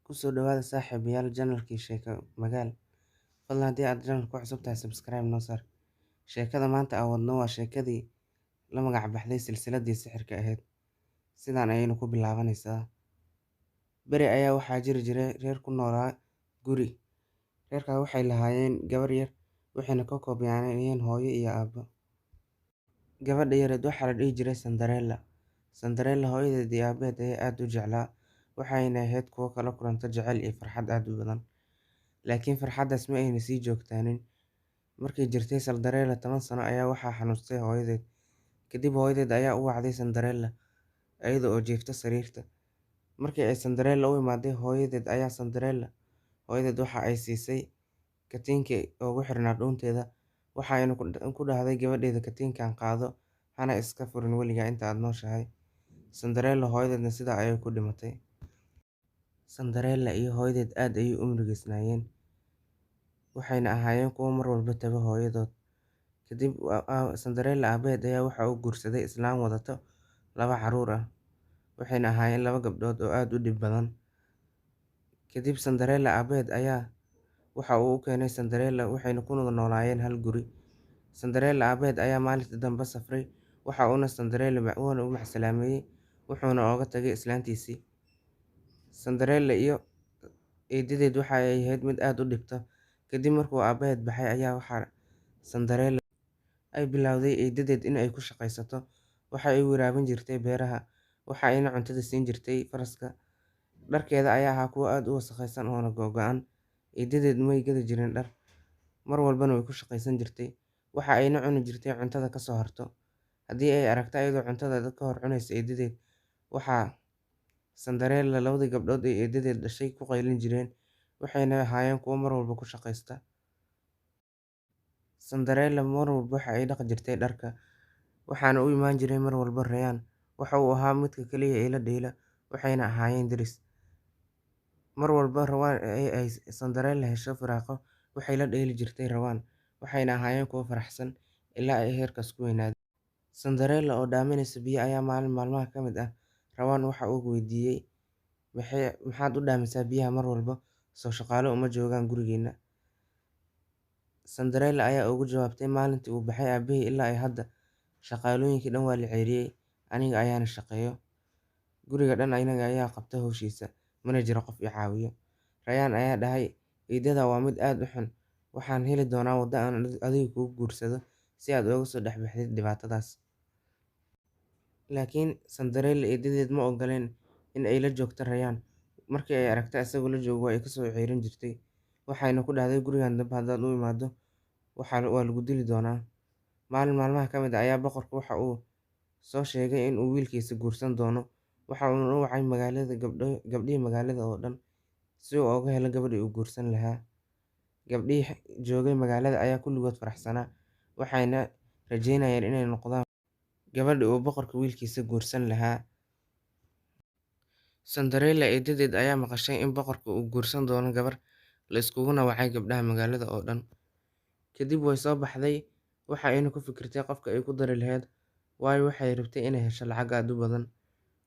Ku soo dhawaada saaxiibayaal janalkii Sheeko Magaal. Fadlan haddii aad janalka ku cusub tahay subscribe noo saar. Sheekada maanta aan wadno waa sheekadii la magac baxday silsiladii sixirka ahayd. Sidaan ayaynu ku bilaabanaysaa. Beri ayaa waxaa jiri jiray reer ku noolaa guri. Reerkaas waxay lahaayeen gabar yar, waxayna ka koobnaayeen hooyo iyo aabbo. Gabadha yareed waxaa la dhihi jiray Cinderella. Cinderella hooyadeed iyo aabbaheed ayaa aad u jeclaa, waxayna ahayd kuwo kala kulanta jacayl iyo farxad aad u badan. Laakiin farxaddaas ma ayna sii joogtaanin. Markay jirtay Cinderella 10 sano ayaa waxaa xanuunstay hooyadeed. Kadib hooyadeed ayaa u wacday Cinderella iyada oo jiifta sariirta. Markii ay Cinderella u imaaday hooyadeed waxa ay siisay katiinkii ugu xirnaa dhuunteeda, waxayna ku dhahday gabadheeda katiinkan qaado, hana iska furin weligaa inta aad nooshahay. Cinderella hooyadeedna sidaa ayay ku dhimatay. Cinderella iyo hooyadeed aad ayay u murugeysnaayeen, waxayna ahaayeen kuwo mar walba taga hooyadood. Kadib Cinderella aabbaheed ayaa waxa uu guursaday islaan wadata 2 carruur ah, waxayna ahaayeen 2 gabdhood oo aad u dhib badan. Kadib Cinderella aabbaheed ayaa waxa uu u keenay Cinderella, waxayna ku noolaayeen hal guri. Cinderella aabbaheed ayaa maalintii dambe safray, waxa uuna Cinderella u macsalaameeyay, wuxuuna uga tagay islaantiisii. Cinderella iyo eedadeed waxa ay ahayd mid aad u dhibta. Kadib markuu aabbaheed baxay ayaa waxaa Cinderella ay bilowday eedadeed in ay ku shaqaysato. Waxa ay waraabin jirtay beeraha, waxa ayna cuntada siin jirtay faraska. Dharkeeda ayaa ahaa kuwo aad u wasakhaysan oo googo'an. Eedadeed ma ay gadi jirin dhar, mar walbana way ku shaqaysan jirtay. Waxa ayna cuni jirtay cuntada ka soo harto. Haddii ay aragto iyadoo cuntada ka hor cunaysa eedadeed, waxaa Cinderella 2 gabdhood ee eedadeed dhashay ku qaylin jireen, waxayna ahaayeen kuwo mar walba ku shaqaysta. Cinderella mar walba waxa ay dhaqi jirtay dharka, waxaana u imaan jiray mar walba Rayaan. Waxa uu ahaa midka kaliya ee la dheela, waxayna ahaayeen deris. Mar walba ay Cinderella hesho firaaqo, waxay la dheeli jirtay Rayaan, waxayna ahaayeen kuwo faraxsan ilaa ay heerkaas ku weynaadeen. Cinderella oo dhaaminaysa biyo ayaa maalin maalmaha ka mid ah Rayaan waxa uu weydiiyay, maxaad u dhaamisaa biyaha mar walba, soo shaqaale uma joogaan gurigeena? Cinderella ayaa ugu jawaabtay, maalintii uu baxay aabbahay ilaa hadda shaqaalooyinkii dhan waa la ceyriyay, aniga ayaana shaqeeyo. Guriga dhan aniga ayaa qabta hawshiisa, mana jiro qof i caawiyo. Rayaan ayaa dhahay, eedada waa mid aad u xun, waxaan heli doonaa waddo aan adiga kugu guursado si aad uga soo dhex baxdid dhibaatadaas. Laakiin Cinderella eedadeed ma ogoleen in ay la joogto Rayaan. Markii ay aragtay isagoo la joogo waa ay ka soo ceyrin jirtay, waxayna ku dhahday gurigan dambe haddaad u imaado waa lagu dili doonaa. Maalin maalmaha ka mid ah ayaa boqorku waxa uu soo sheegay in uu wiilkiisa guursan doono, waxa uuna u wacay gabdhihii magaalada oo dhan si uu uga helo gabadhii uu guursan lahaa. Gabdhihii joogay magaalada ayaa kulligood faraxsanaa, waxayna rajeynayeen inay noqdaan gabadhii uu boqorku wiilkiisa guursan lahaa. Cinderella eedadeed ayaa maqashay in boqorku uu guursan doono gabar, la iskuguna wacay gabdhaha magaalada oo dhan. Kadib way soo baxday, waxa ayna ku fikirtay qofka ay ku dari lahayd, waayo waxay rabtay inay hesho lacag aad u badan.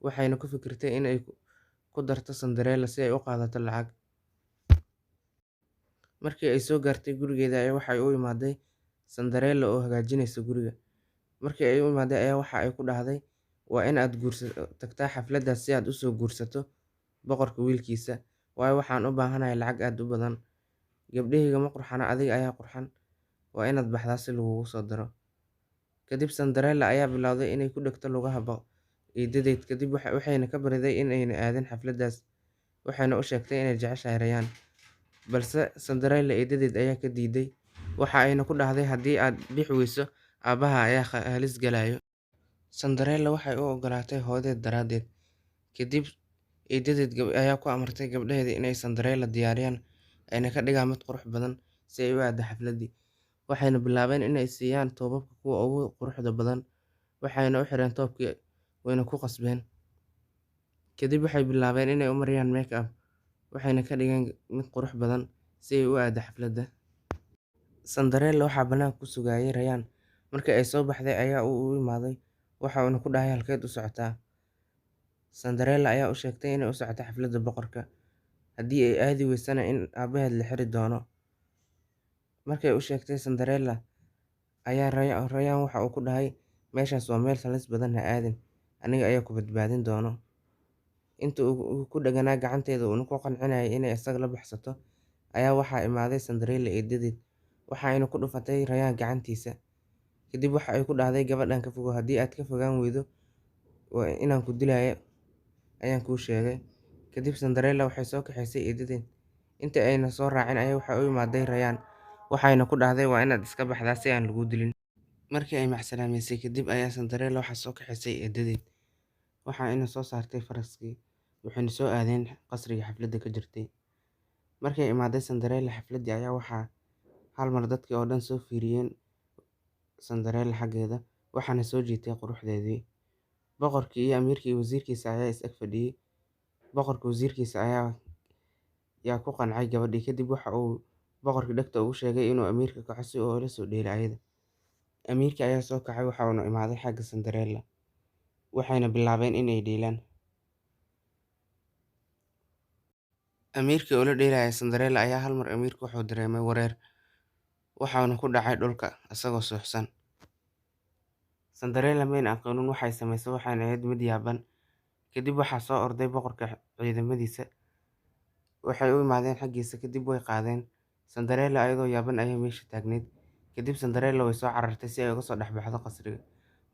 Waxayna ku fikirtay in ay ku darto Cinderella si ay u qaadato lacag. Markii ay soo gaartay gurigeeda ayaa waxay u imaaday Cinderella oo hagaajinaysa guriga. Markii ay u imaaday ayaa waxa ay ku dhahday, waa in aad tagtaa xafladdaas si aad u soo guursato boqorka wiilkiisa, waayo waxaan u baahanahay lacag aad u badan. Gabdhahayga ma qurxana, adiga ayaa qurxan, waa inaad baxdaa si lagugu soo daro. Kadib Cinderella ayaa bilowday inay ku dhegto lugaha eedadeed, kadib waxayna ka bariday in aanay aadin xafladdaas, waxayna u sheegtay inay jeceshahay Rayaan. Balse Cinderella eedadeed ayaa ka diiday, waxa ayna ku dhahday haddii aad bixi weyso aabbahaa ayaa halis galayo. Cinderella waxay u ogolaatay hooyadeed daraaddeed. Kadib eedadeed ayaa ku amartay gabdhaheeda inay Cinderella diyaariyaan, ayna ka dhigaan mid qurux badan si ay u aado xafladdii. Waxayna bilaabeen inay siiyaan toobabka kuwa ugu quruxda badan, waxayna u xireen toobkii wayna ku qasbeen. Kadib waxay bilaabeen inay u mariyaan make-up, waxayna ka dhigeen mid qurux badan si ay u aado xafladda. Cinderella waxaa bannaanka ku sugayay Rayaan. Markii ay soo baxday ayaa uu u imaaday, waxa uuna ku dhahay, halkeed u socotaa? Cinderella ayaa u sheegtay inay u socoto xafladda boqorka. haddii ay aadi weysana in aabaheed la xiri doono. Markay u sheegtay Cinderella ayaa Rayaan waxa uu ku dhahay, meeshaas waa meel halis badan, ha aadin, aniga ayaa ku badbaadin doono. Inta uu ku dhaganaa gacanteeda uuna ku qancinayay inay isaga la baxsato ayaa waxaa imaaday Cinderella eedadeed, waxayna ku dhufatay Rayaan gacantiisa. Kadib waxa ay ku dhahday, gabadhan ka fogow, haddii aad ka fogaan weydo waa inaan ku dilayo ayaan kuu sheegay. Kadib Cinderella waxay soo kaxaysay eedadeed, intii ayna soo raacin ayaa waxay u imaaday Rayaan, waxayna ku dhahday waa inaad iska baxdaa si aan laguu dilin. Markii ay macsalaameysay kadib ayaa Cinderella waxaa soo kaxaysay eedadeed, waxayna soo saartay faraskii, waxayna soo aadeen qasriga xafladda ka jirtay. Markay imaaday Cinderella xafladdii ayaa waxaa hal mar dadkii oo dhan soo fiiriyeen Cinderella xaggeeda, waxaana soo jiitay quruxdeedii. Boqorkii iyo amiirkii iyo wasiirkiisa ayaa is ag fadhiyay. Boqorka wasiirkiisa ayaa ku qancay gabadhii, kadib waxa uu boqorkii dhegta ugu sheegay inuu amiirka kaco si uu ula soo dheelo ayada. Amiirkii ayaa soo kacay, waxa uuna imaaday xagga Cinderella, waxayna bilaabeen inay dheelaan. Amiirkii oo la dheelayay Cinderella ayaa hal mar amiirku wuxuu dareemay wareer, waxaana ku dhacay dhulka isagoo suuxsan. Cinderella mayna aqoonin waxay samaysay, waxayna ahayd mid yaaban. Kadib waxaa soo orday boqorka ciidamadiisa, waxay u imaadeen xaggiisa, kadib way qaadeen. Cinderella ayadoo yaaban ayay meesha taagneyd. Kadib Cinderella way soo carartay si ay uga soo dhex baxdo qasriga,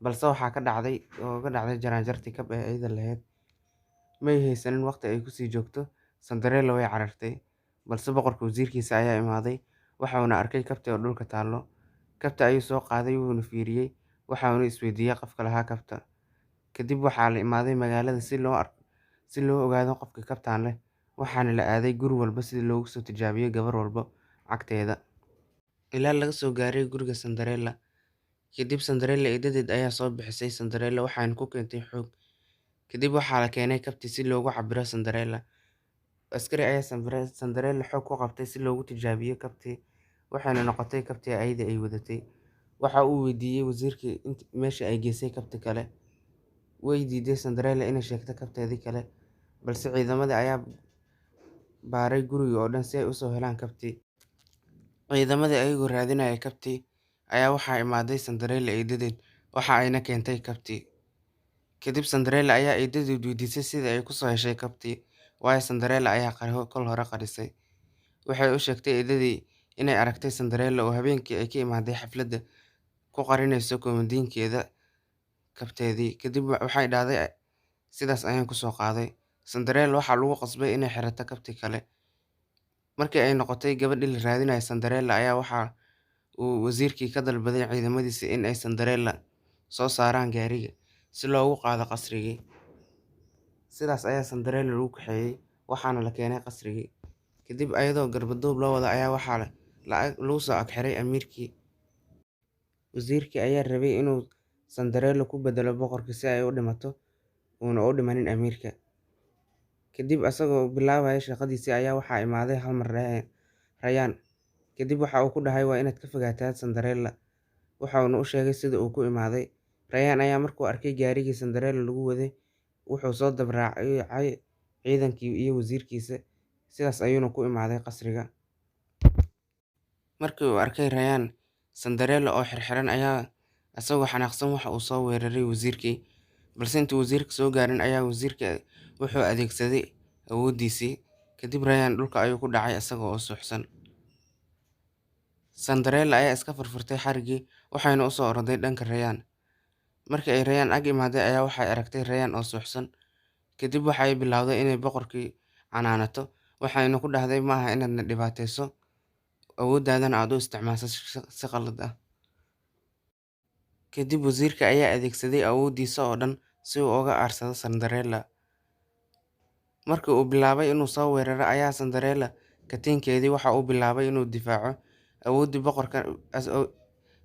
balse waxaa ka dhacday jaraanjartii kab ee ayada lahayd. May haysanin waqti ay kusii joogto. Cinderella way carartay, balse boqorka wasiirkiisa ayaa imaaday, waxauna arkay kabtii oo dhulka taallo. Kabta ayuu soo qaaday, wuuna fiiriyay, waxauna isweydiiyay qofka lahaa kabta. Kadib waxaa la imaaday magaalada si loo ogaado qofka kabtaan leh, waxaana la aaday guri walba si loogu soo tijaabiyo gabar walba cagteeda, ilaa laga soo gaaray guriga Cinderella. Kadib Cinderella eedadeed ayaa soo bixisay Cinderella, waxayna ku keentay xoog. Kadib waxaa la keenay kabtii si loogu cabbiro Cinderella. Askari ayaa Cinderella xoog ku qabtay si loogu tijaabiyo kabtii, waxayna noqotay kabtii ayada ay wadatay. Waxa uu weydiiyay wasiirkii meesha ay geysay kabtii kale. Way diiday Cinderella inay sheegto kabteedii kale, balse ciidamadii ayaa baaray guriga oo dhan si ay u soo helaan kabtii. Ciidamadii ayagoo raadinaya kabtii ayaa waxaa imaaday Cinderella eedadeed, waxa ayna keentay kabtii. Kadib Cinderella ayaa eedadeed weydiisay sida ay ku soo heshay kabtii, waayo Cinderella ayaa kol hore qarisay. Waxay u sheegtay eedadii inay aragtay Cinderella oo habeenkii ay ka imaaday xafladda ku qarinayso koobadiinkeeda kabteedii. Kadib waxay dhahday, sidaas ayaan ku soo qaaday. Cinderella waxaa lagu qasbay inay xirato kabtii kale. Markii ay noqotay gabadhii la raadinayay Cinderella ayaa waxa uu wasiirkii ka dalbaday ciidamadiisa in ay Cinderella soo saaraan gaariga si loogu qaado qasrigii. Sidaas ayaa Cinderella lagu kaxeeyay, waxaana la keenay qasrigii. Kadib ayadoo garbaduub loo wado ayaa waxaa lagu soo ag xiray amiirkii. Wasiirkii ayaa rabay inuu Cinderella ku beddelo boqorka si ay u dhimato uuna u dhimanin amiirka. Kadib asagoo bilaabaya shaqadiisii ayaa waxaa imaaday hal mar Rayaan. Kadib waxa uu ku dhahay waa inaad ka fogaataa Cinderella, waxauna u sheegay sida uu ku imaaday. Rayaan ayaa markuu arkay gaarigii Cinderella lagu waday, wuxuu soo daba raacay ciidankii iyo wasiirkiisa, sidaas ayuuna ku imaaday qasriga. Markii uu arkay Rayaan Cinderella oo xirxiran ayaa isagoo xanaaqsan waxa uu soo weeraray wasiirkii, balse intuu wasiirka soo gaarin ayaa wasiirka wuxuu adeegsaday awooddiisii. Kadib Rayaan dhulka ayuu ku dhacay isaga oo suuxsan. Cinderella ayaa iska furfurtay xariggii, waxayna u soo orday dhanka Rayaan. Markii ay Rayaan ag imaaday ayaa waxay aragtay Rayaan oo suuxsan. Kadib waxay bilowday inay boqorkii canaanato, waxayna ku dhahday maaha inaad na dhibaatayso, awooddaadana aad u isticmaasho si qalad ah. Kadib wasiirka ayaa adeegsaday awooddiisa oo dhan si uu uga aarsado Cinderella. Markii uu bilaabay inuu soo weeraro ayaa Cinderella katiinkeedii waxa uu bilaabay inuu difaaco awooddii boqorka.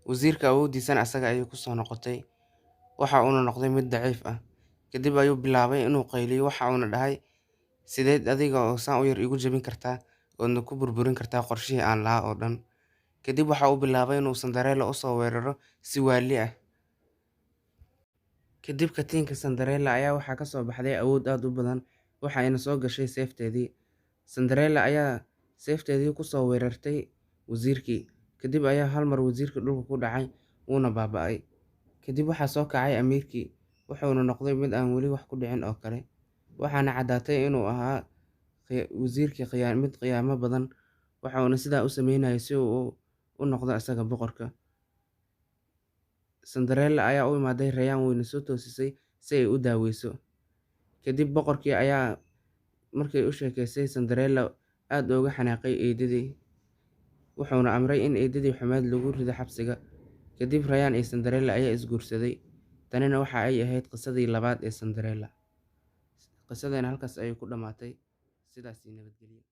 Wasiirka awooddiisana asaga ayay ku soo noqotay, waxa uuna noqday mid daciif ah. Kadib ayuu bilaabay inuu qayliyo, waxa uuna dhahay, sideed adiga oo saan u yar igu jebin kartaa oodna ku burburin kartaa qorshihii aan lahaa oo dhan. Kadib waxa uu bilaabay inuu Cinderella u soo weeraro si waali ah. Kadib katiinka Cinderella ayaa waxaa ka soo baxday awood aad u badan, waxayna soo gashay seefteedii. Cinderella ayaa seefteedii ku soo weerartay wasiirkii. Kadib ayaa hal mar wasiirkii dhulka ku dhacay wuuna baaba'ay. Kadib waxaa soo kacay amiirkii, wuxuuna noqday mid aan weli wax ku dhicin oo kale. Waxaana caddaatay inuu ahaa wasiirkii mid khiyaamo badan, waxaana sidaa u sameynayay si uu u noqdo isaga boqorka. Cinderella ayaa u imaaday Rayaan wayna soo toosisay si ay u daaweyso. Kadib boqorkii ayaa markay u sheekaysay Cinderella aad uga xanaaqay eedadii, wuxuuna amray in eedadii xumeed lagu rido xabsiga. Kadib Rayaan iyo Cinderella ayaa isguursaday. Tanina waxa ay ahayd qisadii labaad ee Cinderella. Qisadeena halkaas ayay ku dhammaatay. Sidaas iyo nabadgelyo.